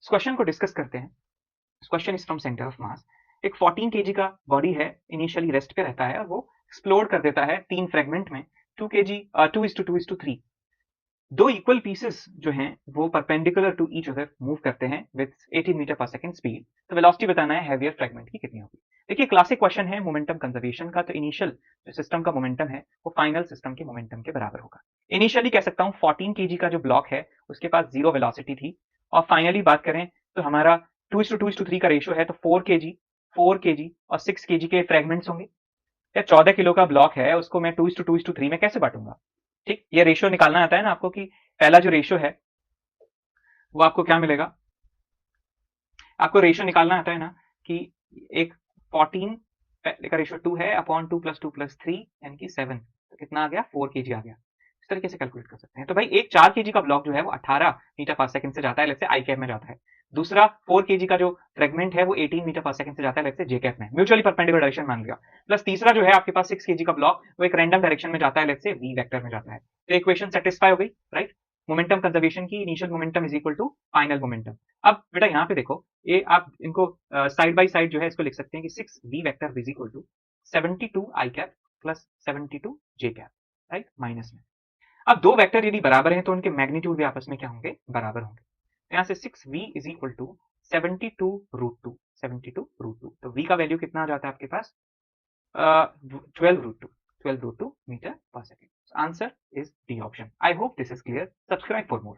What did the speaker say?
इस क्वेश्चन को डिस्कस करते हैं। Question is from centre of mass. एक 14 केजी का बॉडी है, इनिशियली रेस्ट पे रहता है और वो एक्सप्लोड कर देता है 3 फ्रेगमेंट में 2 केजी 2:2:3। दो इक्वल पीसेस जो हैं वो perpendicular to each other move करते हैं with 18 metre per second speed. तो वेलोसिटी बताना है हैवियर फ्रेगमेंट की कितनी होगी। देखिए क्लासिक क्वेश्चन है मोमेंटम कंजर्वेशन का। तो इनिशियल जो सिस्टम का मोमेंटम है वो फाइनल सिस्टम के मोमेंटम के बराबर होगा। इनिशियली कह सकता हूँ 14 केजी का जो ब्लॉक है उसके पास जीरो वेलोसिटी थी और फाइनली बात करें तो हमारा 2:2:3 का रेशियो है। तो 4 केजी और 6 केजी के फ्रेगमेंट्स होंगे। या 14 किलो का ब्लॉक है उसको मैं 2:2:3 में कैसे बांटूंगा। ठीक, ये रेशियो निकालना आता है ना आपको कि पहला जो रेशियो है वो आपको क्या मिलेगा। आपको रेशियो निकालना आता है ना कि एक 14 पहले का रेशियो 2 है अपॉन 2 + 2 + 3 यानी कि 7। तो कितना आ गया 4 केजी आ गया। इस तरीके से कैलकुलेट कर सकते हैं। तो भाई एक 4 केजी का ब्लॉक जो है वो 18 मीटर पर सेकंड से जाता है लेट्स से आई कैप में जाता है। दूसरा 4 केजी का जो फ्रेगमेंट है वो 18 मीटर पर सेकंड से जाता है लेट्स से जे कैप में, म्यूचुअली परपेंडिकुलर डायरेक्शन मान लिया। प्लस तीसरा जो है आपके पास 6 केजी का ब्लॉक वो एक रैंडम डायरेक्शन में जाता है लेट्स से वी वेक्टर में जाता है। तो इक्वेशन सेटिस्फाई हो गई, राइट। मोमेंटम कंजर्वेशन की initial momentum is equal to final momentum. अब बेटा यहाँ पे देखो, ये आप इनको साइड बाय साइड जो है इसको लिख सकते हैं कि 6 v vector is equal to 72 i cap plus 72 j cap, right, minus में। अब दो वेक्टर यदि बराबर हैं तो उनके मैग्नीट्यूड भी आपस में क्या होंगे, बराबर होंगे। तो यहाँ से 6v is equal to 72 root 2, 72 root 2। तो v का वैल्यू कितना आ जाता है आपके पास 12 रूट 2 मीटर पर second. Answer is D option. I hope this is clear. Subscribe for more.